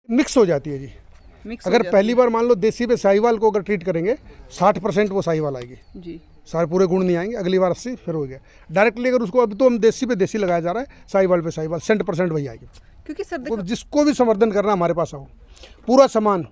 Mix हो जाती है जी। अगर पहली बार मान लो देसी पे साहिवाल को अगर ट्रीट करेंगे 60% वो साहिवाल आएगी जी, सारे पूरे गुण नहीं आएंगे। अगली बार 80 फिर हो गया डायरेक्टली। अगर उसको अभी तो हम देसी पे देसी लगाया जा रहा है, साहिवाल पे साहिवाल 100% वही आएगी। क्योंकि सर देखो जिसको भी संवर्धन करना हमारे पास आओ, पूरा सामान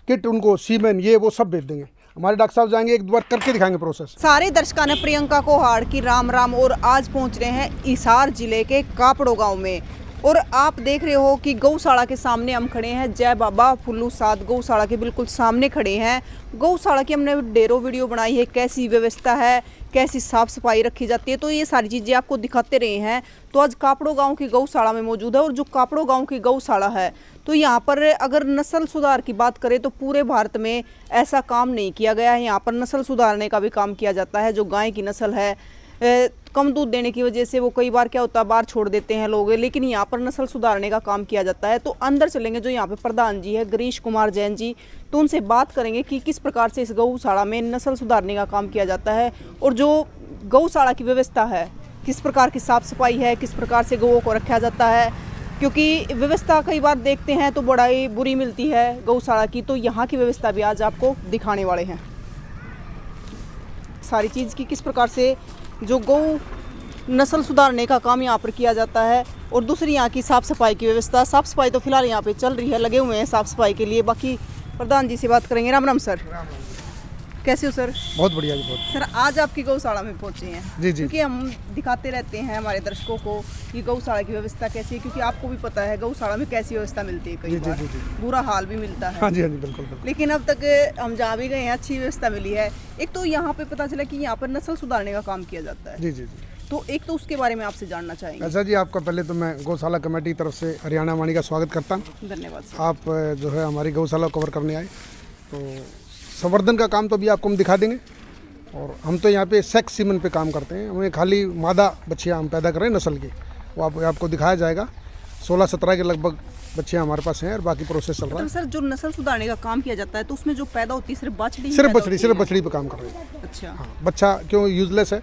किट उनको सीमेन ये वो सब भेज देंगे। हमारे डॉक्टर साहब जाएंगे एक बार करके दिखाएंगे प्रोसेस। सारे दर्शकों ने प्रियंका को हाड़ की राम राम। और आज पहुंच रहे हैं हिसार जिले के कापड़ो गांव में। और आप देख रहे हो कि गौशाला के सामने हम खड़े हैं। जय बाबा फुल्लू साध गौशाला के बिल्कुल सामने खड़े हैं। गौशाला की हमने ढेरों वीडियो बनाई है, कैसी व्यवस्था है, कैसी साफ सफाई रखी जाती है, तो ये सारी चीज़ें आपको दिखाते रहे हैं। तो आज कापड़ो गांव की गौशाला में मौजूद है। और जो कापड़ो गांव की गौशाला है तो यहाँ पर अगर नस्ल सुधार की बात करें तो पूरे भारत में ऐसा काम नहीं किया गया है। यहाँ पर नस्ल सुधारने का भी काम किया जाता है। जो गाय की नस्ल है कम दूध देने की वजह से वो कई बार क्या होता है बाहर छोड़ देते हैं लोग, लेकिन यहाँ पर नस्ल सुधारने का काम किया जाता है। तो अंदर चलेंगे, जो यहाँ पे प्रधान जी है गिरीश कुमार जैन जी, तो उनसे बात करेंगे कि किस प्रकार से इस गौशाला में नस्ल सुधारने का काम किया जाता है और जो गौशाला की व्यवस्था है किस प्रकार की साफ सफाई है, किस प्रकार से गौओं को रखा जाता है। क्योंकि व्यवस्था कई बार देखते हैं तो बड़ा ही बुरी मिलती है गौशाला की, तो यहाँ की व्यवस्था भी आज आपको दिखाने वाले हैं। सारी चीज़ की किस प्रकार से जो गौ नस्ल सुधारने का काम यहाँ पर किया जाता है और दूसरी यहाँ की साफ़ सफाई की व्यवस्था। साफ़ सफाई तो फिलहाल यहाँ पे चल रही है, लगे हुए हैं साफ़ सफाई के लिए। बाकी प्रधान जी से बात करेंगे। राम राम सर, कैसे हो सर? बहुत बढ़िया जी, बहुत। सर आज आपकी गौशाला में पहुँचे हैं जी जी, क्योंकि हम दिखाते रहते हैं हमारे दर्शकों को कि गौशाला की व्यवस्था कैसी है, क्योंकि आपको भी पता है गौशाला में कैसी व्यवस्था मिलती है, कई बार बुरा हाल भी मिलता है। हाँ जी, हाँ जी, बिल्कुल बिल्कुल। लेकिन अब तक हम जहाँ भी गए हैं अच्छी व्यवस्था मिली है। एक तो यहाँ पे पता चला कि यहाँ पर नस्ल सुधारने का काम किया जाता है। जी जी जी, तो एक तो उसके बारे में आपसे जानना चाहेंगे। अच्छा जी, आपका पहले तो मैं गौशाला कमेटी की तरफ से हरियाणा वाणी का स्वागत करता हूँ। धन्यवाद सर। आप जो है हमारी गौशाला कवर करने आए, तो संवर्धन का काम तो अभी आपको हम दिखा देंगे। और हम तो यहाँ पे सेक्स सीमन पे काम करते हैं, हमें खाली मादा बच्चियाँ हम पैदा कर रहे हैं नस्ल की, वो आपको दिखाया जाएगा। 16-17 के लगभग बच्चियाँ हमारे पास हैं और बाकी प्रोसेस चल रहा है। तो सर जो नस्ल सुधारने का काम किया जाता है तो उसमें जो पैदा होती है सिर्फ बछड़ी सिर्फ बछड़ी पे काम कर रहे हैं। अच्छा हाँ, बच्चा क्यों यूजलेस है,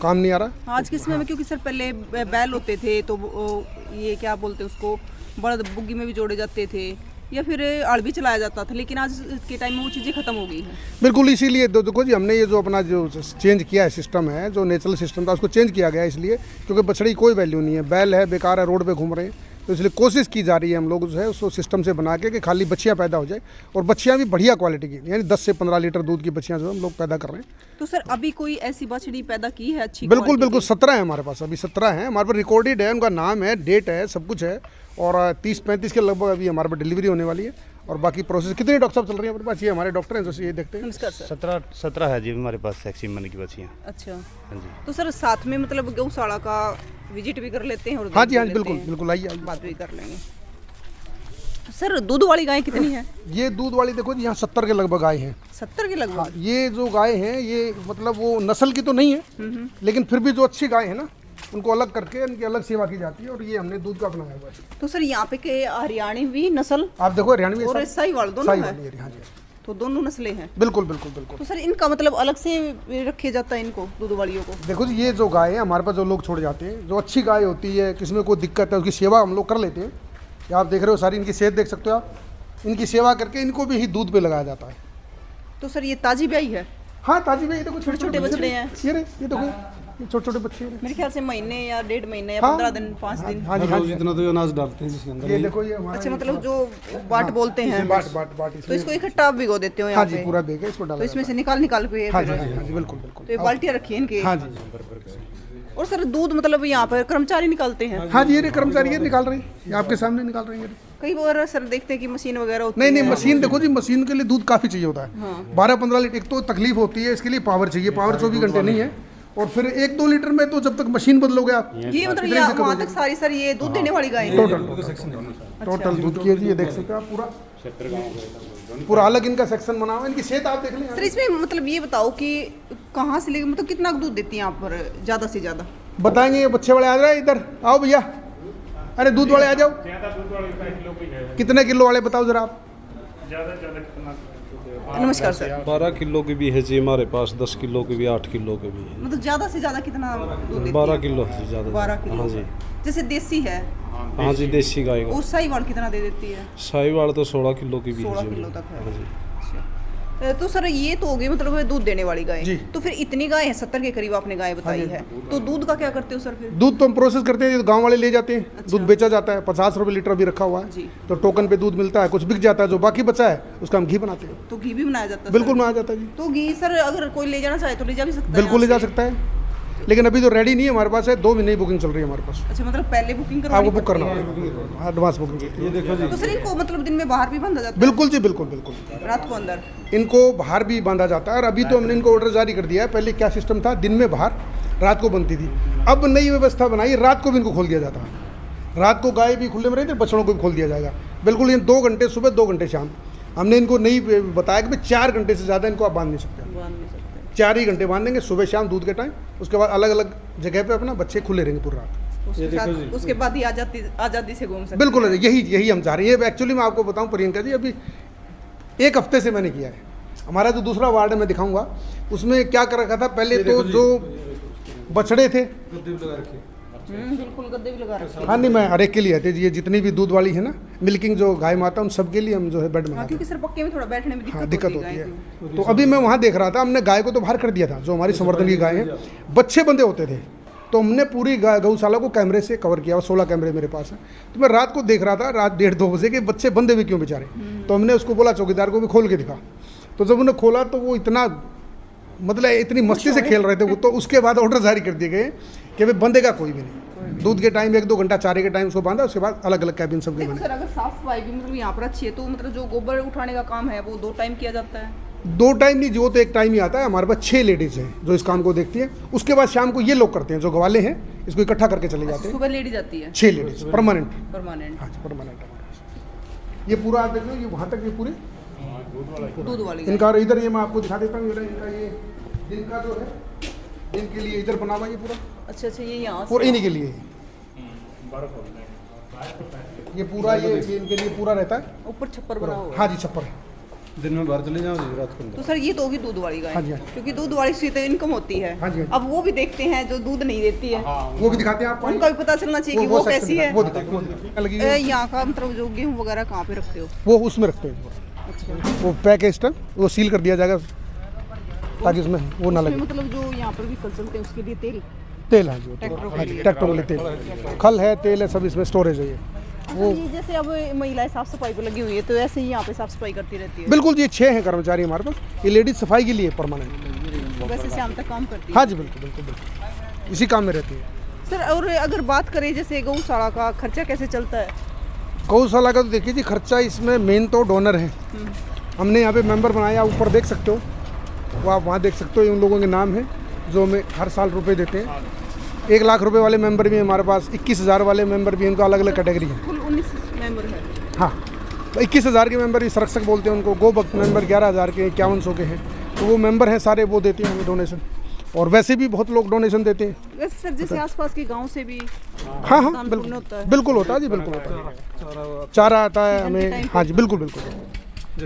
काम नहीं आ रहा आज के समय में, क्योंकि सर पहले बैल होते थे तो ये क्या बोलते हैं उसको, बड़द बुग्गी में भी जोड़े जाते थे या फिर हल भी चलाया जाता था, लेकिन आज के टाइम में वो चीज़ें खत्म हो गई हैं। बिल्कुल, इसीलिए तो देखो जी हमने ये जो अपना जो चेंज किया है सिस्टम है, जो नेचुरल सिस्टम था उसको चेंज किया गया है, इसलिए क्योंकि बछड़ी कोई वैल्यू नहीं है, बैल है बेकार है, रोड पे घूम रहे हैं। तो इसलिए कोशिश की जा रही है हम लोग जो है उसको सिस्टम से बना के कि खाली बच्चियाँ पैदा हो जाए और बच्चियाँ भी बढ़िया क्वालिटी की, यानी 10 से 15 लीटर दूध की बच्चियाँ जो हम लोग पैदा कर रहे हैं। तो सर अभी कोई ऐसी बछड़ी पैदा की है अच्छी? बिल्कुल 17 है हमारे पास, अभी 17 हैं हमारे पास, रिकॉर्डेड है, उनका नाम है, डेट है, सब कुछ है। और 30-35 के लगभग अभी हमारे पास डिलीवरी होने वाली है। और बाकी प्रोसेस कितने डॉक्टर साहब चल रही है हमारे पास? ये हमारे डॉक्टर हैं जो ये देखते हैं। नमस्कार सर। 17 है जी हमारे पास सेक्स सीमन की बच्चियाँ। अच्छा, हाँ जी। तो सर साथ में मतलब गौशाला का विजिट भी कर लेते हैं और हाँ जी, हाँ जी, बिल्कुल आइए, बात भी कर लेंगे। सर दूध वाली गाय कितनी है? ये दूध वाली देखो जी, यहाँ 70 के लगभग गाय हैं। 70 के लगभग? हाँ, ये जो गाय हैं ये मतलब वो नस्ल की तो नहीं है, लेकिन फिर भी जो अच्छी गाय है ना उनको अलग करके इनकी अलग सेवा की जाती है और ये हमने दूध का अपनाया हुआ है। तो सर यहाँ पे के हरियाणवी नस्ल आप देखो हरियाणवी और साहिवाल दोनों है? हाँ जी, तो दोनों नस्लें हैं? बिल्कुल। तो सर इनका मतलब अलग से रखे जाता है इनको दूध वालियों को? देखो जी, ये जो गाय है हमारे पास जो लोग छोड़ जाते हैं, जो अच्छी गाय होती है, किसमें कोई दिक्कत है, उसकी सेवा हम लोग कर लेते हैं। ये आप देख रहे हो सारी इनकी सेहत देख सकते हो आप, इनकी सेवा करके इनको भी ही दूध पे लगाया जाता है। तो सर ये ताजी ब्याई है? हाँ ताजी ब्याई, देखो छोटे बछड़े हैं ये देखो छोटे बच्चे हैं। मेरे ख्याल से महीने या 1.5 महीने या 15 दिन 5 दिन। हाँ जी, जितना तो अनाज डालते हैं जिसके अंदर। ये देखो ये हमारा, अच्छा मतलब जो बाट बोलते हैं, बाट तो इसको इकट्ठा भिगो देते हो यहाँ हाँ जी, पे? पूरा बेग है, इसको डाला तो इसमें से निकाल के हाँ जी, हाँ जी, बिल्कुल। तो ये बाल्टियाँ रखी है इनकी? हाँ जी। और सर दूध मतलब यहाँ पर कर्मचारी निकालते हैं? हाँ जी, ये कर्मचारी ये निकाल रहे हैं, ये आपके सामने निकाल रहे हैं। कई बार सर देखते हैं कि मशीन वगैरह होती है। नहीं, मशीन देखो जी, मशीन के लिए दूध काफ़ी चाहिए होता है। 12-15 लीटर, एक तो तकलीफ होती है, इसके लिए पावर चाहिए, पावर 24 घंटे नहीं है। और फिर 1-2 लीटर में तो जब तक मशीन बदलोगे आप, ये मतलब वहाँ तक सारी सर ये दूध देने वाली गाय टोटल दूध की है जी, ये देख सकते हो आप, पूरा अलग इनका सेक्शन बना हुआ है। इनकी सेहत आप देख लें सर। इसमें मतलब ये बताओ कि कहाँ से लेके मतलब कितना दूध देती है यहाँ पर ज़्यादा से ज़्यादा? बताएंगे। ये बच्चे वाले आ रहे हैं, इधर आओ भैया, अरे दूध वाले आ जाओ। कितने किलो वाले बताओ जरा आप? ज़्यादा नमस्कार सर। 12 किलो की भी है जी हमारे पास, 10 किलो की भी, 8 किलो की भी है। मतलब ज़्यादा से ज़्यादा कितना दूध देती 12 है? किलो से ज़्यादा। 12 किलो। हाँ जी। जैसे देसी है हाँ जी, देसी गाय का। और साहीवाल कितना दे देती है? साहीवाल तो 16 किलो की भी है 16 जी। किलो तक है। हाँ जी। तो सर ये तो हो गई मतलब दूध देने वाली गाय। जी। तो फिर इतनी गाय है, 70 के करीब आपने गाय बताई है, तो दूध का क्या करते हो सर फिर? दूध तो हम प्रोसेस करते हैं, गांव वाले ले जाते हैं, दूध बेचा जाता है, 50 रुपये लीटर भी रखा हुआ है। जी। तो टोकन पे दूध मिलता है, कुछ बिक जाता है, जो बाकी बचा है उसका हम घी बनाते हैं। तो घी भी बनाया जाता है? बिल्कुल सर? बनाया जाता है जी। तो घी सर अगर कोई ले जाना चाहे तो ले जा भी सकता है? बिल्कुल ले यहाँ जा से? सकता है, लेकिन अभी तो रेडी नहीं है हमारे पास, है 2 महीने की बुकिंग चल रही है हमारे पास। अच्छा, मतलब पहले बुकिंग करवानी आपको बुक करना पड़ती है? होगा, एडवांस बुकिंग होती है। ये देखो जी, तो सर इनको मतलब दिन में बाहर भी बांधा जाता है? बिल्कुल जी, बिल्कुल बिल्कुल। रात को अंदर? इनको बाहर भी बांधा जाता है, और अभी तो हमने इनको ऑर्डर जारी कर दिया है। पहले क्या सिस्टम था, दिन में बाहर, रात को बनती थी। अब नई व्यवस्था बनाई, रात को भी इनको खोल दिया जाता है। रात को गाय भी खुले में रहती है, बछड़ों को भी खोल दिया जाएगा। बिल्कुल, ये 2 घंटे सुबह, 2 घंटे शाम। हमने इनको नहीं बताया कि भाई 4 घंटे से ज़्यादा इनको आप बांध नहीं सकते। बांध नहीं सकते। 4 ही घंटे बांधेंगे, सुबह शाम दूध के टाइम। उसके बाद अलग अलग जगह पे अपना बच्चे खुले रहेंगे पूरी रात। उसके देखो साथ जी। उसके बाद ही आज़ादी से घूम सकते बिल्कुल, यही हम चाह रहे हैं। एक्चुअली मैं आपको बताऊं प्रियंका जी, अभी 1 हफ्ते से मैंने किया है। हमारा जो दूसरा वार्ड है मैं दिखाऊंगा, उसमें क्या कर रखा था। पहले तो जो बछड़े थे, बिल्कुल गद्दे भी लगा रखे हैं। हाँ नहीं, मैं हर एक के लिए है, ये जितनी भी दूध वाली है ना, मिल्किंग जो गाय माता, उन सब के लिए हम जो है बेड हाँ, बनाते हैं। क्योंकि सर पक्के में थोड़ा बैठने में हाँ, दिक्कत दिक्कत होती होती है है। गाय को। तो अभी मैं वहाँ देख रहा था, हमने गाय को तो बाहर कर दिया था, जो हमारी संवर्धन की गाय है। बच्चे बंधे होते थे, तो हमने पूरी गौशाला को कैमरे से कवर किया। 16 कैमरे मेरे पास है। तो मैं रात को देख रहा था, रात 1:30-2 बजे के बच्चे बंधे हुए क्यों बेचारे। तो हमने उसको बोला, चौकीदार को भी खोल के दिखा। तो जब उन्हें खोला तो वो इतना, मतलब इतनी मस्ती से खेल रहे थे वो। तो उसके बाद ऑर्डर जारी कर दिए गए कि भाई बंधेगा कोई भी नहीं। दूध के टाइम 1-2 घंटा, चारे के टाइम उसको बांधा। उसके बाद अलग अलग कैबिन सबके देखो बने। सर, अगर साफ सफाई भी मतलब यहाँ पर अच्छी है, तो मतलब जो गोबर उठाने का काम है वो 2 टाइम किया जाता है? 2 टाइम नहीं, जो तो 1 टाइम ही आता है। हमारे पास 6 लेडीज़ हैं जो इस काम को देखती हैं। उसके बाद शाम को ये लोग करते हैं, जो गवाले हैं, इसको इकट्ठा करके चले जाते हैं। सुबह लेडी जाती है? 6 लेडीज़ परमानेंट। परमानेंट? हाँ जी, परमानेंट हमारे पास। ये पूरा आप देख लो, ये वहाँ तक ये पूरे दूध वाली गाय। इनका। और इधर ये मैं आपको दिखा देता हूँ, इनका ये दिन का जो है, दिन के लिए इधर बना हुआ ये पूरा, अच्छा, ये यहाँ और इन्हीं के लिए ये पूरा, ये इनके लिए पूरा रहता है। ऊपर छप्पर बना हुआ है। हाँ जी, छप्पर है। दिन में बाहर चले जाओ जी, रात को तो अंदर। सर ये तो होगी दूध वाली गाय। हाँ जी, हाँ। क्योंकि दूध वाली से तो इनकम होती है। हाँ जी, हाँ जी। अब वो भी देखते हैं जो दूध नहीं देती है, वो भी दिखाते हैं आपको। उनका भी पता चलना चाहिए कि वो section कैसी है। वो दिखाते लगी है। यहाँ का मतलब जो गेहूँ वगैरह कहाँ पे रखते हो? वो उसमें रखते हैं, अच्छा, वो पैक है इस टाइम, वो सील कर दिया जाएगा ताकि उसमें वो ना उसमें लगे। मतलब जो यहाँ पर भी कल चलते हैं उसके लिए तेल, तेल है जी, ट्रैक्टरों के हाँ जी, लिए। ट्रैक्टर के लिए तेल, खल है, तेल है, सब इसमें स्टोरेज है ये। वो जैसे अब महिलाएं साफ सफाई पे लगी हुई है, तो ऐसे ही यहाँ पे साफ सफाई करती रहती है? बिल्कुल जी, 6 हैं कर्मचारी हमारे पास। ये लेडीज सफाई के लिए परमानेंट। वैसे शाम तक काम करती है? हाँ जी, बिल्कुल बिल्कुल बिल्कुल, इसी काम में रहती है। सर, और अगर बात करें जैसे गौशाला का खर्चा कैसे चलता है? गौशाला का तो देखिए जी, खर्चा इसमें मेन तो डोनर है। हमने यहाँ पे मेंबर बनाया, ऊपर देख सकते हो, वो आप वहाँ देख सकते हो। ये उन लोगों के नाम है जो हमें हर साल रुपए देते हैं। 1 लाख रुपए वाले मेंबर भी हैं हमारे पास, 21,000 वाले मेंबर भी हैं। इनको अलग अलग कैटेगरी है। कुल 19 मेंबर है। हाँ, तो 21,000 के मेंबर भी संरक्षक बोलते हैं उनको। गोभक्त मेंबर 11,000 के, 5100 के हैं। तो वो मेंबर हैं सारे, वो देते हैं हमें डोनेशन। और वैसे भी बहुत लोग डोनेशन देते हैं। वैसे सर जैसे आसपास के गांव से भी हाँ हाँ, दान पुण्य बिल्कुल होता है? बिल्कुल होता है जी, बिल्कुल होता है। चारा आता है हमें, हाँ जी, बिल्कुल बिल्कुल।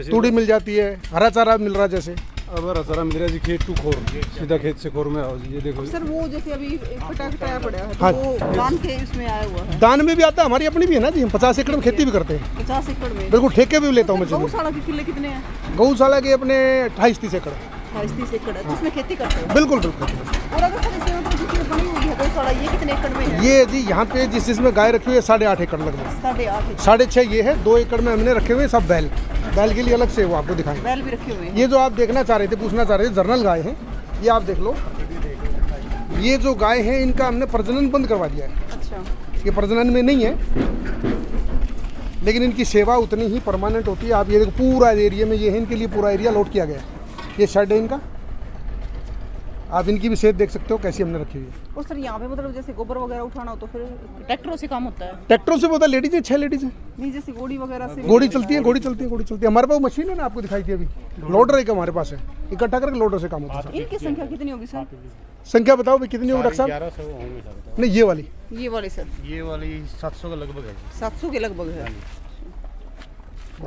तूड़ी मिल जाती है, हरा चारा मिल रहा है जैसे। अब हरा सारा मिल रहा है जी, खेत टू खोर, सीधा खेत से खोर में आओ जी। ये देखो सर वो जैसे अभी कटाया पड़ा है, तो हाँ। वो दान के इसमें आया हुआ है? दान में भी आता है, हमारी अपनी भी है ना जी। हम 50 एकड़ में खेती भी करते हैं। 50 एकड़ में? बिल्कुल, ठेके भी लेता हूँ मैं। गौशाला के किले कितने हैं? गौशाला के अपने 28-30 एकड़। 30 एकड़ है, जिसमें खेती करते हो? बिल्कुल बिल्कुल। और अगर सर इसमें मतलब जिसमें बनी हुई है गौशाला, ये कितने एकड़ में है? ये जी यहाँ पे जिसमें गाय रखी हुई है 8.5 एकड़ लगभग। 8.5 6.5 ये है। 2 एकड़ में हमने रखे हुए हैं सब बैल। बैल के लिए अलग से वो आपको दिखाएंगे। बैल भी रखे हुए हैं? ये जो आप देखना चाह रहे थे, पूछना चाह रहे थे, जर्नल गाय हैं। ये आप देख लो, ये जो गाय है इनका हमने प्रजनन बंद करवा दिया है। अच्छा, ये प्रजनन में नहीं है, लेकिन इनकी सेवा उतनी ही परमानेंट होती है। आप ये देखो, पूरा एरिया में ये है, इनके लिए पूरा एरिया लॉट किया गया है। ये शेड है इनका। आप इनकी भी सेहत देख सकते हो कैसी हमने रखी हुई है। और सर यहाँ पे मतलब जैसे गोबर वगैरह उठाना हो तो फिर ट्रैक्टरों से काम होता है? ट्रैक्टरों से बोलता लेडीज है, 6 लेडीज हैं। नहीं, जैसे गोड़ी वगैरह से? गोड़ी चलती है, गोड़ी चलती है, गोड़ी चलती है। हमारे पास मशीन है ना, आपको दिखाई थी अभी। लोडर एक हमारे पास है, इकट्ठा करके लोडर से काम होता है। इनकी संख्या कितनी होगी सर? संख्या बताओ भाई, कितनी होगी डॉक्टर साहब? 1100 होंगे सर। नहीं, ये वाली। ये वाली सर? ये वाली 700 के लगभग है। 700 के लगभग है।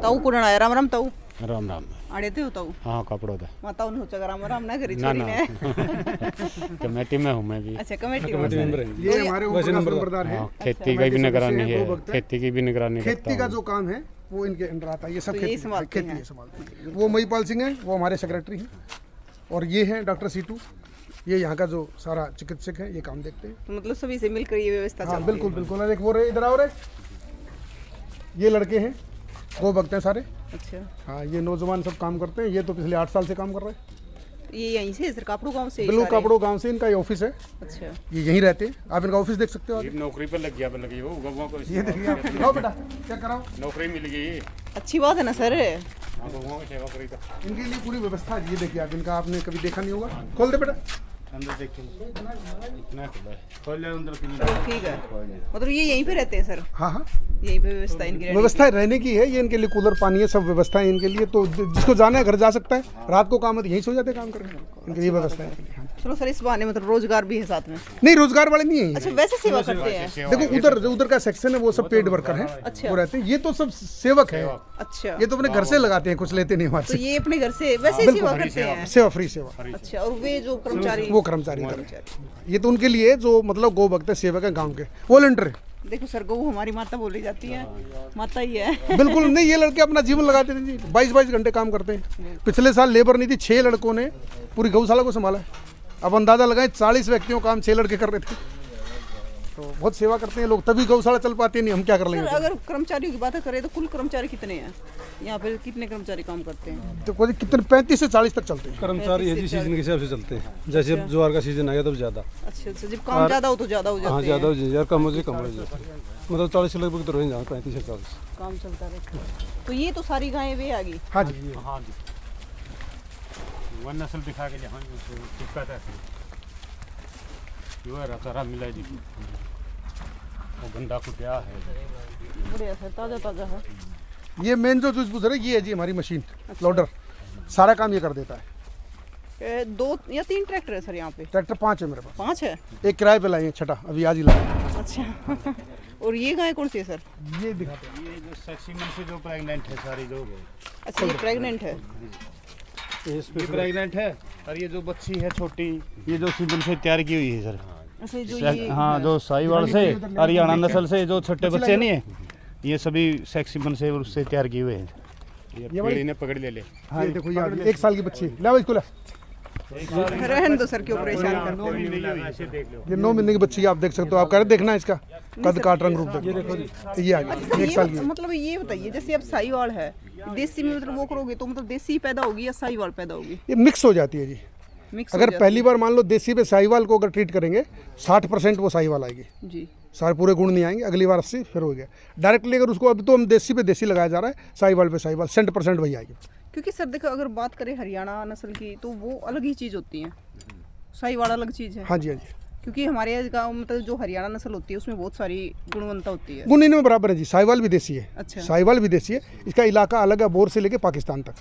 ताऊ कुरण आया, राम राम ताऊ। राम राम। आड़े थे होता हूँ हाँ कपड़ों दा माता उन हो चकर राम ना करी ना छोरी ना ने कमेटी में हूँ मैं भी। अच्छा कमेटी कमेटी में मेंबर हैं। ये हमारे ऊपर का नंबरदार है। हाँ, खेती की भी निगरानी है, खेती की भी निगरानी खेती करता का हूँ। जो काम है वो इनके अंडर आता है। ये सब तो ये खेती संभालते खेती हैं। है संभालते हैं। वो महिपाल सिंह है, वो हमारे सेक्रेटरी हैं। और ये हैं डॉक्टर सीटू, ये यहाँ का जो सारा चिकित्सक है, ये काम देखते हैं। तो मतलब सभी से मिलकर ये व्यवस्था हाँ चलती बिल्कुल बिल्कुल। और एक वो रहे, इधर आओ रे, ये लड़के हैं, गौ भक्त हैं सारे। है। अच्छा हाँ ये नौजवान सब काम करते हैं। ये तो पिछले 8 साल से काम कर रहे हैं। ये यहीं से सर कापड़ो गांव से ही बिल्कुल सारे? कापड़ो गांव से इनका ये ऑफिस है। अच्छा ये यहीं रहते हैं, आप इनका ऑफिस देख सकते हो। ये नौकरी पर लग गया वो गौवा को ये देखिए आप, आओ बेटा क्या कराओ। नौकरी मिल गई। अच्छी बात है ना सर। हाँ गौवा की सेवा करी था। इनके लिए पूरी व्यवस्था है। ये देखिए आप, इनका आपने कभी देखा नहीं होगा। खोल दे बेटा। अंदर देखिए इतना खुला है। खोल ले अंदर चलो ठीक है, मतलब ये यहीं पे रहते हैं सर? हाँ हाँ यहीं पे व्यवस्था इनकी रहने की? व्यवस्था रहने की है। ये इनके लिए कूलर पानी है, सब व्यवस्था है इनके लिए। तो जिसको जाना है घर जा सकता है, रात को काम है तो यहीं सो जाते हैं काम करने। इनके लिए व्यवस्था है इनके लिए। हाँ। चलो सर इस बहाने मतलब रोजगार भी है साथ में। नहीं रोजगार वाले नहीं है अच्छा ये। वैसे सेवा करते हैं? देखो उधर उधर का सेक्शन है वो सब पेड वर्कर हैं। अच्छा। वो रहते हैं। ये तो सब सेवक है। अच्छा ये तो अपने घर से लगाते हैं, कुछ लेते नहीं हमारे तो से। ये अपने घर से वैसे ही सेवा करते हैं? सेवा फ्री सेवा। अच्छा और वे जो कर्मचारी वो कर्मचारी इधर है। ये तो उनके लिए जो मतलब गौ भक्त है, सेवक है, गाँव के वॉलंटियर है। देखो सर गौ हमारी माता बोली जाती है, माता ही है। बिल्कुल नहीं, ये लड़के अपना जीवन लगाते थे जी। 22-22 घंटे काम करते हैं। पिछले साल लेबर नहीं थी, 6 लड़कों ने पूरी गौशाला को संभाला है। अब अंदाजा लगाएं 40 व्यक्तियों का काम 6 लड़के कर रहे थे। तो बहुत सेवा करते हैं लोग, तभी गौशाला चल पाती नहीं। हम क्या कर सर लेंगे। अगर कर्मचारियों की बात करें तो कुल कर्मचारी कितने हैं यहाँ पे? कितने कर्मचारी काम करते हैं? तो कोई कितने 35 से 40 तक चलते हैं। कर्मचारी है जी, सीजन के हिसाब से चलते हैं। जैसे अब ज्वार का सीजन आ गया तब ज्यादा। अच्छा अच्छा, जब काम ज्यादा हो तो ज्यादा हो हाँ जाते ज्यादा हैं, हो जाए यार, कम हो जाए कम हो जाए। मतलब 40 से लगभग तो रह जाए, 35 से 40। काम चलता रहता है। तो ये तो सारी गायें वे आ गई। हाँ जी हाँ जी वो नस्ल दिखा के जहाँ चिपका था वो रहा मिला जी। वो गंदा कुटिया है। बढ़िया सर, ताजा ताजा है। ये मेन जो चीज पूछ रहे ये है जी हमारी मशीन लोडर, सारा काम ये कर देता है। 2 या 3 ट्रैक्टर है सर यहाँ पे? ट्रैक्टर 5 है मेरे पास। 5 है? एक किराए पे लाए हैं, छठा अभी आज ही लाए। अच्छा और ये गाय कौन सी है सर? ये दिखाते हैं। ये जो सेक्सीमन से जो प्रेग्नेंट है सारी लोग अच्छा ये प्रेग्नेंट है? ये प्रेग्नेंट है। और ये जो बच्ची है छोटी, ये जो सीजन से तैयार की हुई है सर। अच्छा जो ये हाँ जो साहिवाल से हरियाणा नस्ल से जो छोटे बच्चे नहीं है, ये सभी सेक्सीमन से उससे तैयार किए हुए हैं। ये वाली? पीढ़ी ने पकड़ ले ले। हाँ ये देखो यार 1 साल की बच्ची है। ला इसको ला। रहने दो सर, क्यों परेशान करते हो? ऐसे देख लो। ये 9 महीने की बच्ची है, आप देख सकते हो। आप कह रहे देखना इसका कद काट रंग रूप देखो। ये आ अच्छा गई सर 1 साल की। मतलब ये बताइए जैसे अब साहीवाल है, देसी में मतलब वो करोगे तो मतलब देसी पैदा होगी या साहीवाल पैदा होगी? ये मिक्स हो जाती है जी। मिक्स हो अगर जाती पहली बार मान लो देसी पे साहिवाल को अगर ट्रीट करेंगे 60% वो साहिवाल आएगी, है? जी सारे पूरे गुण नहीं आएंगे। अगली बार 80 फिर हो गया डायरेक्टली। अगर उसको अभी तो हम देसी पे देसी लगाया जा रहा है, साहिवाल पे साहिवाल 100% वही आएगी। क्योंकि सर देखो अगर बात करें हरियाणा नस्ल की तो वो अलग ही चीज़ होती है, साहीवाल अलग चीज़ है। हाँ जी हाँ जी। क्योंकि हमारे गाँव मतलब जो हरियाणा नस्ल होती है उसमें बहुत सारी गुणवत्ता होती है। गुण इनमें बराबर है जी। साहिवाल भी देसी है। अच्छा। साहिवाल भी देसी है। इसका इलाका अलग है, बोर से लेके पाकिस्तान तक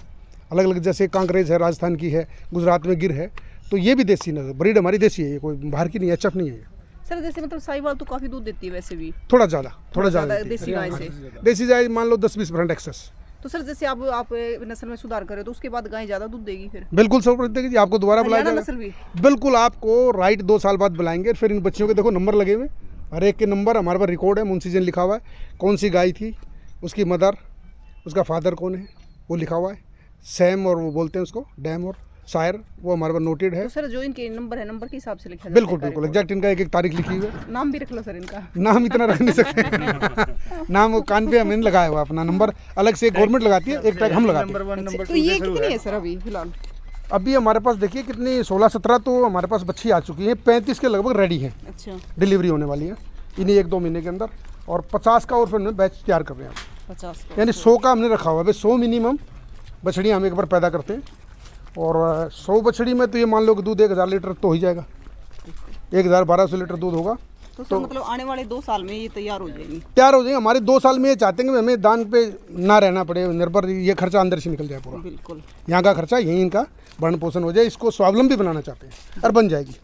अलग अलग। जैसे कांकरेज है, राजस्थान की है, गुजरात में गिर है। तो ये भी देसी नस्ल, ब्रीड हमारी देसी है। ये कोई बाहर की नहीं है, एचएफ नहीं है। सर जैसे मतलब साहीवाल तो काफ़ी दूध देती है वैसे भी, थोड़ा ज़्यादा देसी गाय से। देसी गाय मान लो 10-20% एक्सेस। तो सर जैसे आप नस्ल में सुधार करें तो उसके बाद गाय ज़्यादा दूध देगी फिर? बिल्कुल 100% देगी जी। आपको दोबारा बुलाया हरियाणा जाएगा। नस्ल भी? बिल्कुल आपको राइट 2 साल बाद बुलाएंगे। फिर इन बच्चियों के देखो नंबर लगे हुए, हर एक के नंबर हमारे पास रिकॉर्ड है। मुंशीजन लिखा हुआ है, कौन सी गाय थी, उसकी मदर, उसका फादर कौन है वो लिखा हुआ है। सैम और वो बोलते हैं उसको डैम, और शायर, वो हमारे पास नोटेड है। तो सर जो इनके नंबर है नंबर के हिसाब से लिखा जाता है? बिल्कुल बिल्कुल एग्जैक्ट इनका एक तारीख लिखी हुई है। नाम भी रख लो सर इनका। नाम इतना रख नहीं सकते। नाम वो कान पे हमने लगाया हुआ, अपना नंबर अलग से गवर्नमेंट लगाती है, एक टैग हम लगाते हैं। नंबर तो ये कितनी है सर अभी फिलहाल? अभी हमारे पास देखिए कितनी 16-17 तो हमारे पास बच्ची आ चुकी है। 35 के लगभग रेडी हैं, अच्छा डिलीवरी होने वाली है इन्हीं 1-2 महीने के अंदर। और 50 का और फिर बैच तैयार कर रहे हैं। 50 यानी 100 का हमने रखा हुआ है। 100 मिनिमम बछड़ियाँ हम एक बार पैदा करते हैं। और 100 बछड़ी में तो ये मान लो कि दूध 1000 लीटर तो हो ही जाएगा। 1200 लीटर दूध होगा। तो सर मतलब आने वाले 2 साल में ये तैयार हो जाएगी? तैयार हो जाएंगे। हमारे 2 साल में ये चाहते हैं कि हमें दान पे ना रहना पड़े निर्भर, ये खर्चा अंदर से निकल जाए पूरा। बिल्कुल। यहाँ का खर्चा यहीं इनका भरण पोषण हो जाए। इसको स्वावलंबी बनाना चाहते हैं और बन जाएगी।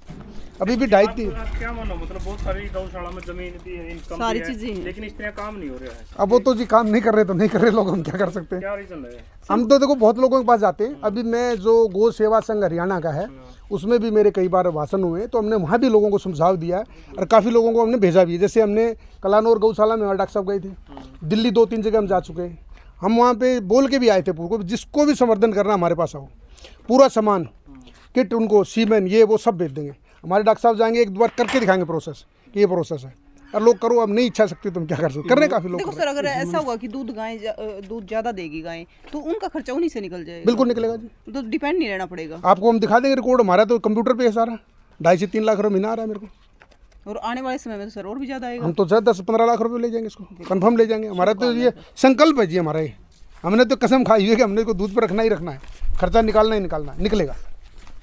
अभी भी 2.5-3। आप क्या मानो मतलब बहुत सारी गौशाला में जमीन भी है, इनकम सारी भी है, चीजें हैं। लेकिन इस तरह काम नहीं हो रहा है। अब वो तो जी काम नहीं कर रहे तो नहीं कर रहे लोग, हम क्या कर सकते हैं। क्या रीजन है? हम तो देखो बहुत लोगों के पास जाते हैं। अभी मैं जो गौ सेवा संघ हरियाणा का है उसमें भी मेरे कई बार भाषण हुए, तो हमने वहाँ भी लोगों को सुझाव दिया है और काफ़ी लोगों को हमने भेजा भी है। जैसे हमने कलानौर गौशाला में डॉक्टर साहब गए थे, दिल्ली 2-3 जगह हम जा चुके हैं। हम वहाँ पे बोल के भी आए थे पूरे, जिसको भी संवर्धन करना हमारे पास आओ, पूरा सामान किट उनको सीमेंट ये वो सब भेज देंगे। हमारे डॉक्टर साहब जाएंगे, एक बार करके दिखाएंगे प्रोसेस कि ये प्रोसेस है, और लोग करो। अब नहीं इच्छा शक्ति तुम क्या कर सकते, करने काफ़ी लोग देखो सर, अगर ऐसा हुआ कि दूध ज्यादा देगी गाय, तो उनका खर्चा उन्हीं से निकल जाएगा। बिल्कुल निकलेगा जी, तो डिपेंड नहीं रहना पड़ेगा। आपको हम दिखा देंगे रिकॉर्ड, हमारा तो कंप्यूटर पे है सारा। 2.5 से 3 लाख रुपये महीना आ रहा है मेरे को, और आने वाले समय में तो सर और भी ज्यादा आएगा। हम तो 10-15 लाख रुपये ले जाएंगे इसको, कंफर्म ले जाएंगे। हमारा तो ये संकल्प है जी हमारा, ये हमने तो कसम खाई हुई है कि हमने को दूध पर रखना ही रखना है, खर्चा निकालना ही निकालना है, निकलेगा।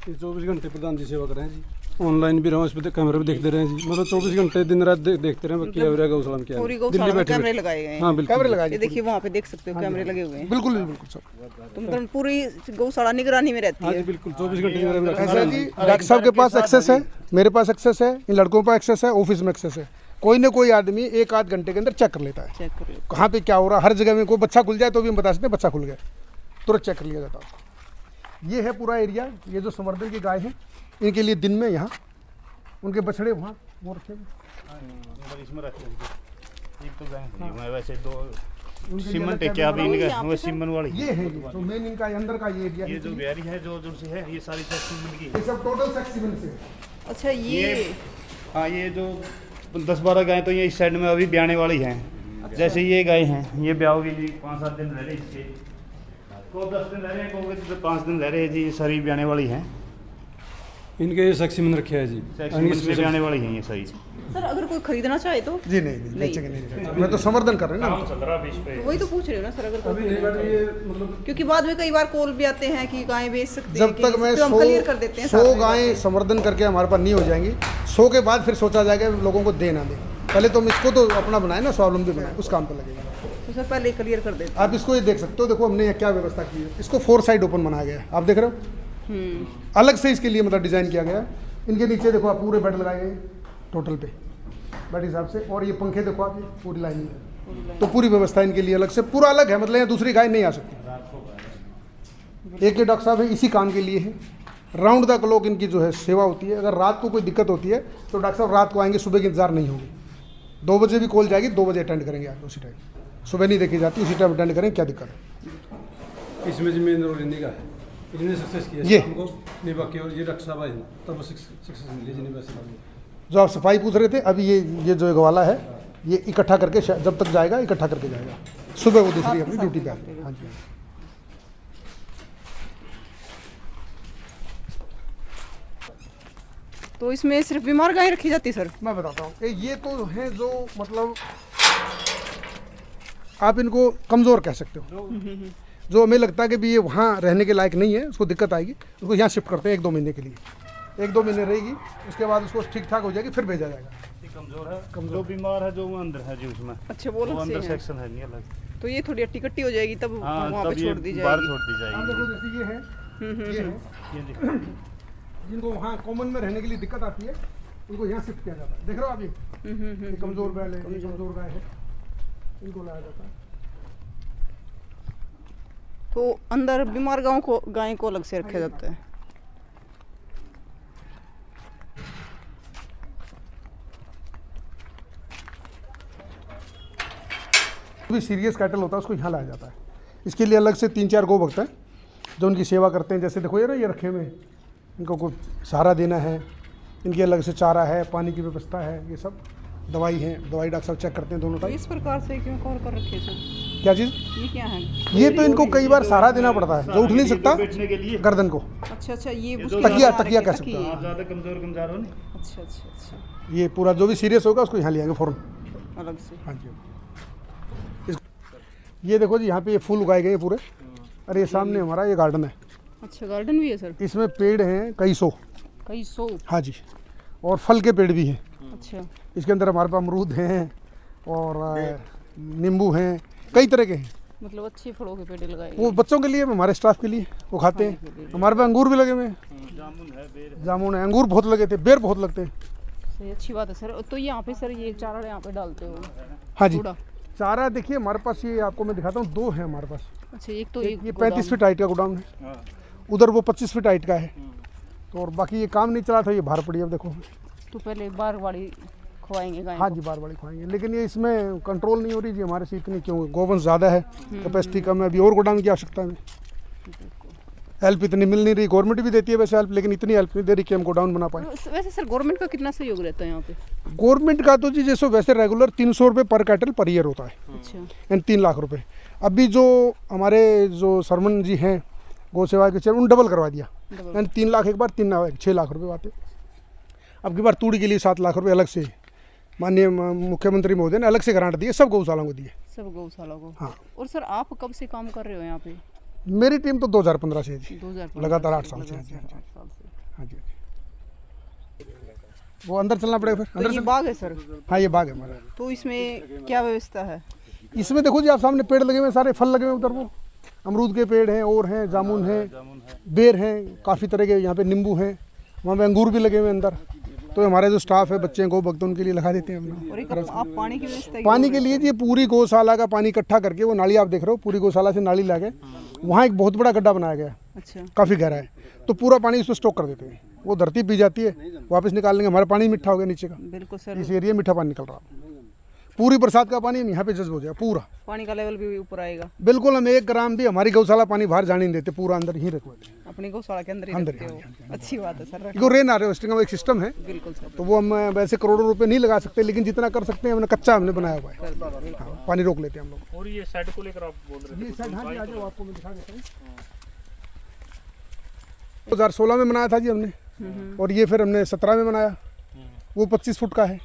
ये 24 घंटे प्रधान जी सेवा कर रहे हैं जी, ऑनलाइन भी रहे हैं, इस पर कैमरे भी देखते रहे हैं जी, मतलब 24 घंटे दिन रात देखते रहे हैं क्या हो रहा है गौशाला में, क्या पूरी है। गौशाला में कैमरे लगाए गए हैं। हाँ बिल्कुल कैमरे लगाए ये देखिए वहाँ पे देख सकते हो कैमरे लगे हुए हैं। बिल्कुल बिल्कुल सब तो मतलब पूरी गौशाला निगरानी में रहती हाँ जी है। बिल्कुल 24 घंटे निगरानी में रखा ऐसा है जी, डॉक्टर साहब के पास एक्सेस है, मेरे पास एक्सेस है, इन लड़कों के पास एक्सेस है, ऑफिस में एक्सेस है। कोई ना कोई आदमी 1-8 घंटे के अंदर चेक कर लेता है चेक कर लो। कहाँ पे क्या हो रहा है। हर जगह में कोई बच्चा खुल जाए तो भी हम बता सकते हैं बच्चा खुल गया, तुरंत चेक कर लिया जाता है। ये है पूरा एरिया, ये जो संवर्धन की गाय है इनके लिए दिन में यहाँ उनके बछड़े वहाँ वो रखे हुए। इसमें रखे एक तो मैं वैसे दो सीमेंट है क्या, अभी इनका वो सीमेंट वाली ये है ये तो मेन इनका अंदर का ये एरिया ये जो गैरी है जो से है, ये सारी सीमेंट की ये सब टोटल सेक्शन से। अच्छा ये हाँ, ये जो 10-12 गाय तो ये इस साइड में अभी ब्याने वाली हैं। जैसे ये गाय हैं, ये ब्याह होगी जी, 5-7 दिन रह रहे इसके, को 10 दिन रह रहे हैं, को 5 दिन रह रहे हैं जी। ये सारी ब्याने वाली हैं, इनके ये सेक्सी में रखे है जी, सेक्सी में ब्याने वाली हैं ये सारी। सर अगर कोई खरीदना चाहे तो जी नहीं बेचेंगे नहीं, मैं तो संवर्धन कर रहे हैं ना। चल रहा बीच पे, वही तो पूछ रहे हो ना सर, अगर अभी कोई नहीं बट ये मतलब क्योंकि बाद में कई बार कॉल भी आते हैं कि गाय बेच सकते हैं जब तक मैं तो हम क्लियर कर देते हैं 100 गायें संवर्धन करके हमारे पास नहीं हो जाएंगी, 100 के बाद फिर सोचा जाएगा लोगों को दे ना दे। पहले तो हम इसको तो अपना बनाए ना, स्वावलंबी बनाए, उस काम पर लगेगा। तो सर पहले क्लियर कर देते आप इसको ये देख सकते हो, देखो हमने ये क्या व्यवस्था की है। इसको 4 साइड ओपन बनाया गया है, आप देख रहे हो। हैं। अलग से इसके लिए मतलब डिज़ाइन किया गया है। इनके नीचे देखो आप पूरे बेड लगाए गए टोटल पे बेड हिसाब से, और ये पंखे देखो आप, ये पूरी लाइन में, तो पूरी व्यवस्था इनके लिए अलग से, पूरा अलग है। मतलब यहाँ दूसरी गाय नहीं आ सकती। एक ये डॉक्टर साहब है, इसी काम के लिए है। राउंड द क्लॉक इनकी जो है सेवा होती है। अगर रात को कोई दिक्कत होती है तो डॉक्टर साहब रात को आएंगे, सुबह की इंतजार नहीं होगी। 2 बजे भी कॉल जाएगी, 2 बजे अटेंड करेंगे आप उसी टाइम, सुबह नहीं देखी जाती, उसी टाइम अटेंड करें, क्या दिक्कत है। इसमें जमीन और हिंदी का है, इन्होंने सक्सेस किया ये। हमको नहीं, बाकी और ये रक्षा भाई ना तब सक्सेस मिली जी, नहीं वैसे जो आप सफाई पूछ रहे थे, अभी ये जो एक वाला है ये इकट्ठा करके जब तक जाएगा इकट्ठा करके जाएगा, सुबह वो दूसरी अपनी ड्यूटी पे आएगी। हाँ जी। तो इसमें सिर्फ बीमार गाय रखी जाती है सर? मैं बताता हूँ, ये तो है जो मतलब आप इनको कमज़ोर कह सकते हो, जो हमें लगता है कि भी ये वहाँ रहने के लायक नहीं है, उसको दिक्कत आएगी, उसको यहाँ शिफ्ट करते हैं 1-2 महीने के लिए। 1-2 महीने रहेगी, उसके बाद उसको ठीक ठाक हो जाएगी, फिर भेजा जाएगा। कमजोर है, जो बीमार है, जो वो अंदर है जी उसमें। अच्छा, वो अलग अंदर से है। सेक्शन है नहीं अलग। तो ये थोड़ी हट्टी कट्टी हो जाएगी तब हाँ, वहाँ तब पे ये छोड़ दी बाहर जाएगी। छोड़ दी अब जाएगी। देखो जैसे ये है, ये देखो, जिनको वहाँ कॉमन में रहने के लिए दिक्कत आती है उनको यहाँ शिफ्ट किया जाता है। देख रहे हो आप, ये कमज़ोर बैल है, ये कमज़ोर गाय है, इनको लाया जाता है। तो अंदर बीमार गाय को अलग से रखा जाता है। जो भी सीरियस कैटल होता है उसको यहाँ लाया जाता है। इसके लिए अलग से 3-4 गो भक्त हैं जो उनकी सेवा करते हैं। जैसे देखो ये रखे हुए हैं, इनको कुछ सहारा देना है, इनकी अलग से चारा है, पानी की व्यवस्था है, ये सब दवाई है, दवाई डॉक्टर साहब चेक करते हैं दोनों तो टाइम। इस प्रकार से क्यों कवर कर रखे सर? क्या चीज़? ये क्या है? ये तो इनको कई बार सहारा देना पड़ता है, जो उठ नहीं सकता बैठने के लिए। गर्दन को, अच्छा अच्छा, ये जो उसके तकिया सहारे तकिया के कह सकते हो। आप ज़्यादा कमजोर हो नहीं। अच्छा अच्छा अच्छा, ये पूरा जो भी सीरियस होगा उसको यहाँ ले आएंगे फ़ौरन। अलग से। हाँ जी। ये देखो जी, यहाँ पे ये फूल उगाए गए पूरे। अरे ये सामने हमारा ये गार्डन है, अच्छा, गार्डन भी है सर? इसमें पेड़ हैं कई सौ। कई सौ? हाँ जी, और फल के पेड़ भी हैं। अच्छा, इसके अंदर हमारे पास अमरूद हैं और नींबू हैं, कई तरह के हैं। मतलब अच्छे फलों के पेड़ लगाए वो बच्चों के लिए, हमारे स्टाफ के लिए, वो खाते हैं। हमारे पे अंगूर भी लगे हुए हैं, जामुन है, अंगूर बहुत लगे थे, बेर बहुत लगते हैं। सही, अच्छी बात है सर। तो यहाँ पे सर ये चारा यहाँ पे डालते हो? हाँ जी, कूड़ा। चारा देखिए हमारे पास, ये आपको मैं दिखाता हूँ, 2 है हमारे पास। अच्छा, एक तो ये 35 फीट हाइट का गोडाउन है, उधर वो 25 फीट हाइट का है। तो और बाकी ये काम नहीं चला था, ये बाहर पड़ी है। अब देखो, तो पहले बारवाड़ी खवाएंगे गाय हाँ जी, बारवाड़ी खुआएंगे, लेकिन ये इसमें कंट्रोल नहीं हो रही जी हमारे से इतनी, क्यों? गोवंश ज़्यादा है, कैपेसिटी कम है, अभी और गोडाउन की आवश्यकता है। हेल्प इतनी मिल नहीं रही, गवर्नमेंट भी देती है वैसे हेल्प, लेकिन इतनी हेल्प नहीं दे रही कि हम गोडाउन बना पाए। वैसे सर गवर्नमेंट का कितना सहयोग रहता है यहाँ पे? गवर्नमेंट का तो जी जैसे वैसे रेगुलर 300 रुपये पर कैटल पर ईयर होता है, अच्छा, यानी 3 लाख रुपए। अभी जो हमारे जो सरमन जी हैं गौ सेवा के चेयरमैन, उन डबल करवा दिया, यानी 3 लाख एक बार, 6 लाख रुपये आते। अब की बार तूड़ी के लिए 7 लाख रुपये अलग से माननीय मुख्यमंत्री महोदय ने अलग से ग्रांट दिए, सब गौशालाओं को दिए। सब गौशाला को? हाँ। और सर आप कब से काम कर रहे हो यहाँ पे? मेरी टीम तो 2015 से है जी, 2015 लगातार 8 साल से। हाँ जी, हाँ जी। वो अंदर चलना पड़ेगा फिर, तो अंदर ये चल। बाग है सर? हाँ, ये बाग है हमारा। तो इसमें क्या व्यवस्था है? इसमें देखो जी, आप सामने पेड़ लगे हुए हैं, सारे फल लगे हुए हैं उधर, वो अमरूद के पेड़ हैं, और हैं, जामुन हैं, बेर हैं, काफ़ी तरह के, यहाँ पे नींबू हैं, वहाँ पे अंगूर भी लगे हुए हैं अंदर। तो हमारे जो स्टाफ है, बच्चे हैं, गौ भक्त, उनके लिए लगा देते हैं हम। और एक आप पानी की व्यवस्था? पानी के लिए जी पूरी गौशाला का पानी इकट्ठा करके, वो नाली आप देख रहे हो, पूरी गौशाला से नाली ला के वहाँ एक बहुत बड़ा गड्ढा बनाया गया है, अच्छा, काफ़ी गहरा है, तो पूरा पानी उसमें स्टॉक कर देते हैं। वो धरती पी जाती है, वापस निकाल लेंगे, हमारा पानी मीठा हो गया नीचे का। बिल्कुल सर। इस एरिया में मीठा पानी निकल रहा है, पूरी बरसात का पानी यहाँ पे जज्ब हो जाएगा पूरा, पानी का लेवल भी ऊपर आएगा। बिल्कुल। हम 1 ग्राम भी हमारी गौशाला पानी बाहर जाने नहीं देते, पूरा अंदर ही रखवाते हैं, अपनी गौशाला के अंदर ही अंदर रखते ही, हो? हाँ जी, अच्छी बात है सर। क्योंकि रेन हार्वेस्टिंग का एक सिस्टम है, बिल्कुल सर। तो वो हम वैसे करोड़ों रुपए नहीं लगा सकते, लेकिन जितना कर सकते हैं हमने कच्चा हमने बनाया हुआ है। हाँ, पानी रोक लेते हैं हम लोग। और ये साइड को लेकर आप बोल रहे ये साइड, हाँ जी, आ जाओ, आपको मैं दिखा देता हूँ। 2016 में बनाया था जी हमने, और ये फिर हमने 17 में बनाया। वो 25 फुट का है,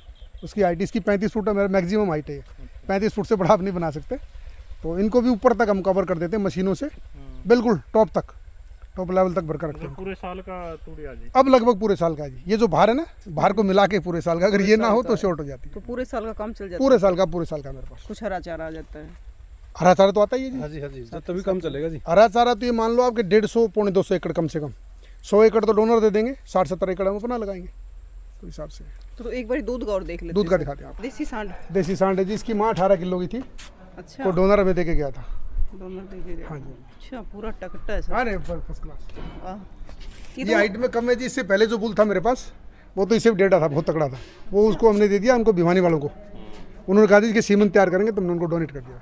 उसकी हाइट, इसकी 35 फुट है, मेरा मैक्सिमम हाइट है। 35 फुट से बड़ा आप नहीं बना सकते, तो इनको भी ऊपर तक हम कवर कर देते हैं मशीनों से, बिल्कुल टॉप तक, टॉप लेवल तक भरकर रखते हैं। पूरे साल का तूड़ी आ जाएगी? अब लगभग पूरे साल का जी, ये जो बाहर है ना, बाहर को मिला के पूरे साल का, अगर ये ना हो तो शॉर्ट हो जाती है। तो पूरे साल का काम चल जाता है? पूरे साल का मेरे पास। कुछ हरा चारा आ जाता है? हरा चारा तो आता ही है जी। हाँ जी, हाँ जी, तभी काम चलेगा जी। हरा चारा तो ये मान लो आपके 150 पौने 200 एकड़ कम से कम। 100 एकड़ तो डोनर दे देंगे, 60-70 एकड़ हम अपना लगाएंगे, तो हिसाब से। तो एक बार दूध का और देख लेते दूध का हैं। दिखाते हैं आप। देसी सांड? देसी सांड है जी, इसकी माँ 18 किलो की थी, अच्छा, तो डोनर हमें दे के गया था। डोनर दे के गए। हाँ जी, अच्छा, पूरा टकटा है सर। अरे फर्स्ट क्लास। वाह। ये हाइट में कम है जी, इससे पहले जो बुल था मेरे पास, वो तो इससे भी डेढ़ा था, बहुत तगड़ा था, वो उसको हमने दे दिया उनको, भिवानी वालों को। उन्होंने कहा था कि सीमन तैयार करेंगे, तो हमने उनको डोनेट कर दिया।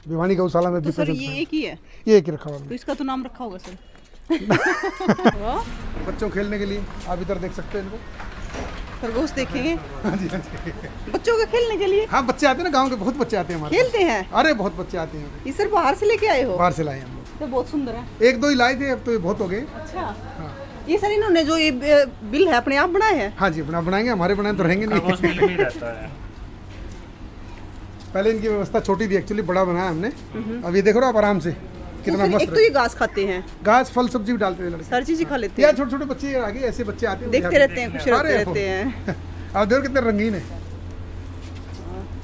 भिवानी गौशाला में तो सर ये एक ही है? ये एक ही रखा हुआ तो इसका तो नाम रखा होगा सर? वाह। बच्चों खेलने के लिए, आप इधर देख सकते हैं इनको। खरगोश देखेंगे? हाँ जी, हाँ जी। बच्चों के खेलने के लिए? हाँ, बच्चे आते हैं ना, गांव के बहुत बच्चे आते हैं हमारे। खेलते हैं? अरे बहुत बच्चे आते हैं, ये सर बाहर से लेके आए हो? बाहर से लाए हम लोग। तो बहुत सुंदर है। 1-2 ही लाए थे, अब तो ये बहुत हो गए। अच्छा, हाँ, ये सर इन्होंने जो ये बिल है अपने आप बनाए हैं? हाँ जी, अपना बनाएंगे, हमारे बनाए तो रहेंगे नहीं। रहता है। पहले इनकी व्यवस्था छोटी थी एक्चुअली, बड़ा बनाया हमने। अब ये देखो ना आप आराम से तो कितना सर मस्त एक तो ये घास खाते हैं, घास फल सब्जी भी डालते हैं लड़के, हर चीज ही खा लेते यार हैं, छोटे छोटे बच्चे आगे ऐसे बच्चे आते हैं, देखते रहते हैं, खुश रहते अरे रहते हैं। आप देखो कितने रंगीन है।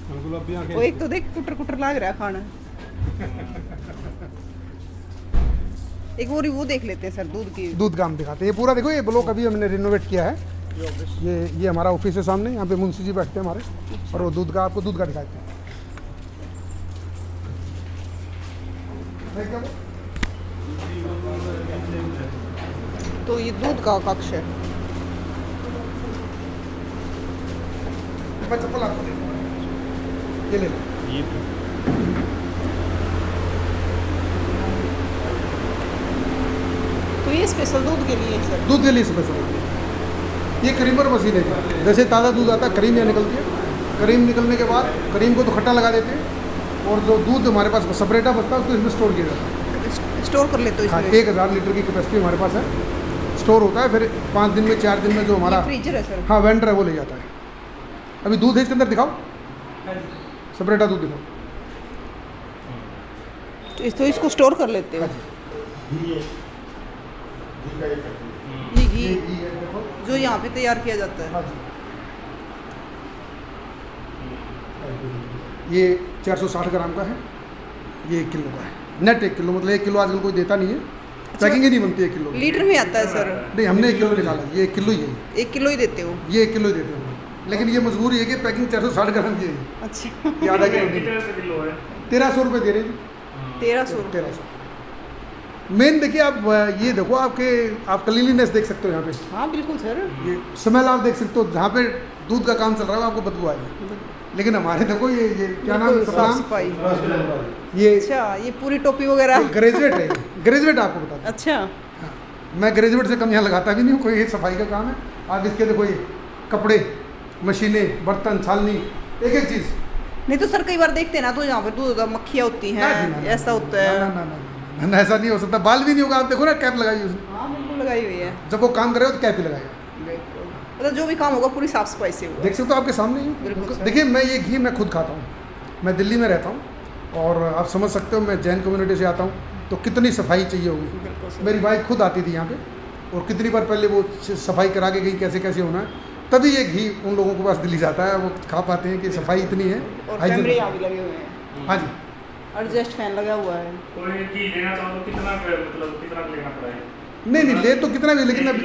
बिल्कुल, अभी आके वो एक तो देख कुटर कुटर लाग रहा है खाना। एक वो देख लेते हैं सर, दूध की। दूध का हम दिखाते हैं, ये पूरा देखो, ये ब्लॉक अभी हमने रिनोवेट किया है। ये हमारा ऑफिस है सामने, यहाँ पे मुंशी जी बैठते हैं हमारे, और वो दूध का, आपको दूध का दिखाते हैं। तो ये दूध का कक्ष है। मैं चप्पल आपको दे दूंगा, ये ले लो। तो ये स्पेशल दूध के लिए है सर? दूध के लिए स्पेशल ये क्रीमर मशीन है, जैसे ताज़ा दूध आता है क्रीम यहाँ निकलती है, क्रीम निकलने के बाद क्रीम को तो खट्टा लगा देते हैं, और जो दूध हमारे पास सेपरेटा बचता है उसको इसमें स्टोर किया जाता है। स्टोर कर लेते हो हाँ, इसमें? 1000 लीटर की कैपेसिटी हमारे पास है, स्टोर होता है, फिर 5 दिन में 4 दिन में जो हमारा फ्रीजर है सर? हाँ वेंडर है वो ले जाता है। अभी दूध है इसके अंदर, दिखाओ सेपरेटा दूध दिखाओ। तो इसको स्टोर कर लेते हो? ये घी जो यहाँ पे तैयार किया जाता है? ये 460 ग्राम का है, ये 1 किलो का है, नेट 1 किलो, मतलब 1 किलो आजकल कोई देता नहीं है, पैकिंग ही नहीं बनती 1 किलो की। लीटर में आता है सर? नहीं, हमने 1 किलो निकाला, ये 1 किलो ही है। 1 किलो ही देते हो? ये 1 किलो ही देते हैं, लेकिन ये मजबूरी है कि पैकिंग 460 ग्राम की है। अच्छा। ये आधा किलो नहीं। 1300 रुपये दे रहे हैं। 1300। मेन देखिए आप, ये देखो आप क्लीनलीनेस देख सकते हो यहाँ पे, हाँ बिल्कुल सर। ये स्मेल आप देख सकते हो, जहाँ पे दूध का काम चल रहा है आपको बदबू आएगी, लेकिन हमारे देखो ये क्या नाम है, साफ सफाई। ये अच्छा, ये पूरी टोपी वगैरह ग्रेजुएट है, ग्रेजुएट आपको बता दूं। अच्छा। हाँ, मैं ग्रेजुएट से कम यहाँ लगाता भी नहीं हूँ, कोई ये सफाई का काम है। आप इसके देखो, ये कपड़े, मशीनें, बर्तन, छालनी, एक एक चीज़। नहीं तो सर कई बार देखते हैं ना, तो यहाँ पर दूध मक्खियाँ होती हैं, ऐसा होता है? ना, ऐसा नहीं हो सकता, बाल भी नहीं होगा। आप देखो ना, कैप लगाई उसने। हाँ बिल्कुल लगाई हुई है। जब वो काम करे तो कैप ही लगाएगा। मतलब जो भी काम होगा पूरी साफ सफाई से होगा। देख सकते हो आपके सामने ही। बिल्कुल। देखिए, मैं ये घी मैं खुद खाता हूँ, मैं दिल्ली में रहता हूँ, और आप समझ सकते हो मैं जैन कम्युनिटी से आता हूँ, तो कितनी सफाई चाहिए होगी। मेरी वाइफ खुद आती थी यहाँ पे, और कितनी बार पहले वो सफाई करा के गई, कैसे कैसे होना है, तभी ये घी उन लोगों के पास दिल्ली जाता है, वो खा पाते हैं कि सफाई इतनी है। और कैमरे यहाँ भी लगे हुए हैं। हाँ जी, एडजस्ट फैन लगा हुआ है। कोई घी लेना चाहो तो कितना लेना पड़ेगा? नहीं ले तो कितना भी, लेकिन अभी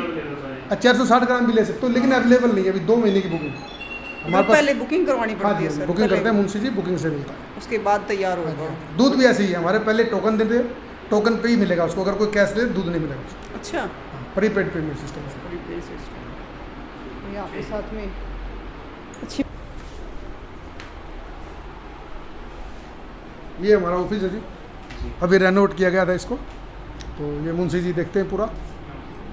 460 ग्राम भी ले सकते हो, लेकिन अवेलेबल नहीं है अभी, 2 महीने की बुकिंग हमारे पास। पहले बुकिंग करवानी पड़ती है सर? बुकिंग करते हैं मुंशी जी, बुकिंग से मिलता है, उसके बाद तैयार होगा। दूध भी ऐसे ही है हमारे, पहले टोकन देते हैं, टोकन पे ही मिलेगा उसको, अगर कोई कैश ले दूध नहीं मिलेगा उसको। अच्छा, प्रीपेड पेमेंट सिस्टम से। प्रीपेड सिस्टम यहाँ पे साथ में। अच्छी। ये हमारा ऑफिस है जी, अभी रेनोवेट किया गया था इसको, तो ये मुंशी जी देखते हैं पूरा।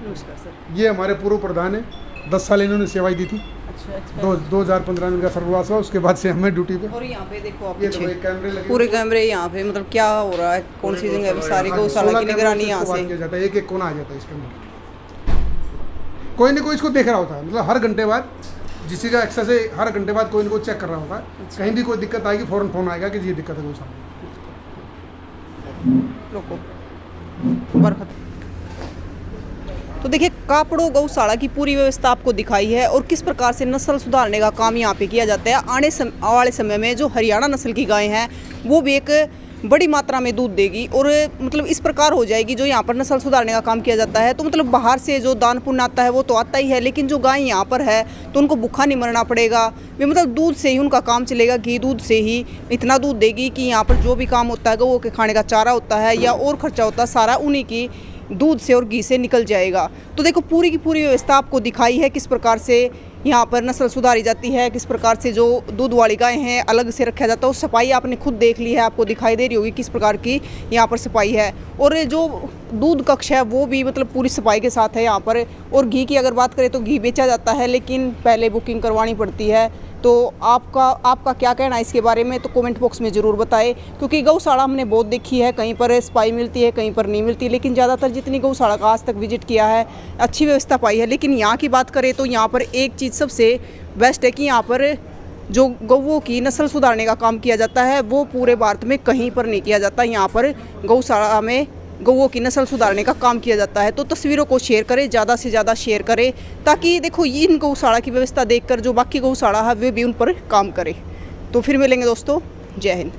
नमस्कार सर। ये हमारे पूर्व प्रधान है, 10 साल इन्होंने सेवाई दी थी। अच्छा। 2015 में इनका सर्ववास हुआ, उसके बाद से हमें ड्यूटी पे। और यहाँ पे देखो आप, ये देखो, ये कैमरे लगे, पूरे कैमरे यहाँ पे, मतलब क्या हो रहा है, कौन सी जगह है, सारी गौशाला की निगरानी यहाँ से किया जाता है, एक एक कोना आ जाता है इसके अंदर, कोई ना कोई इसको देख रहा होता है, मतलब हर घंटे बाद जिसी का एक्सेस है, हर घंटे बाद कोई ना कोई चेक कर रहा होता है। कहीं भी कोई दिक्कत आएगी फौरन फोन आएगा कि ये दिक्कत है गौशाला। बरकत। तो देखिए, कापड़ो गौशाला की पूरी व्यवस्था आपको दिखाई है, और किस प्रकार से नस्ल सुधारने का काम यहाँ पे किया जाता है। आने वाले समय में जो हरियाणा नस्ल की गायें हैं वो भी एक बड़ी मात्रा में दूध देगी, और मतलब इस प्रकार हो जाएगी। जो यहाँ पर नस्ल सुधारने का काम किया जाता है, तो मतलब बाहर से जो दान पुण्य आता है वो तो आता ही है, लेकिन जो गाय यहाँ पर है तो उनको भूखा नहीं मरना पड़ेगा। वे मतलब दूध से ही उनका काम चलेगा, घी दूध से ही इतना दूध देगी कि यहाँ पर जो भी काम होता है, गौओं के खाने का चारा होता है या और खर्चा होता है, सारा उन्हीं की दूध से और घी से निकल जाएगा। तो देखो, पूरी की पूरी व्यवस्था आपको दिखाई है, किस प्रकार से यहाँ पर नस्ल सुधारी जाती है, किस प्रकार से जो दूध वाली गायें हैं अलग से रखा जाता है। उस सफाई आपने खुद देख ली है, आपको दिखाई दे रही होगी किस प्रकार की यहाँ पर सफाई है। और जो दूध कक्ष है वो भी मतलब पूरी सफाई के साथ है यहाँ पर। और घी की अगर बात करें तो घी बेचा जाता है, लेकिन पहले बुकिंग करवानी पड़ती है। तो आपका क्या कहना है इसके बारे में, तो कमेंट बॉक्स में ज़रूर बताएं। क्योंकि गौशाला हमने बहुत देखी है, कहीं पर सफाई मिलती है, कहीं पर नहीं मिलती, लेकिन ज़्यादातर जितनी गौशाला का आज तक विजिट किया है अच्छी व्यवस्था पाई है। लेकिन यहाँ की बात करें तो यहाँ पर एक चीज़ सबसे बेस्ट है कि यहाँ पर जो गौओं की नस्ल सुधारने का काम किया जाता है वो पूरे भारत में कहीं पर नहीं किया जाता। यहाँ पर गौशाला में गौओं की नस्ल सुधारने का काम किया जाता है। तो तस्वीरों को शेयर करें, ज़्यादा से ज़्यादा शेयर करें, ताकि देखो इन गौशाला की व्यवस्था देखकर जो बाकी गौशाला है वे भी उन पर काम करें। तो फिर मिलेंगे दोस्तों, जय हिंद।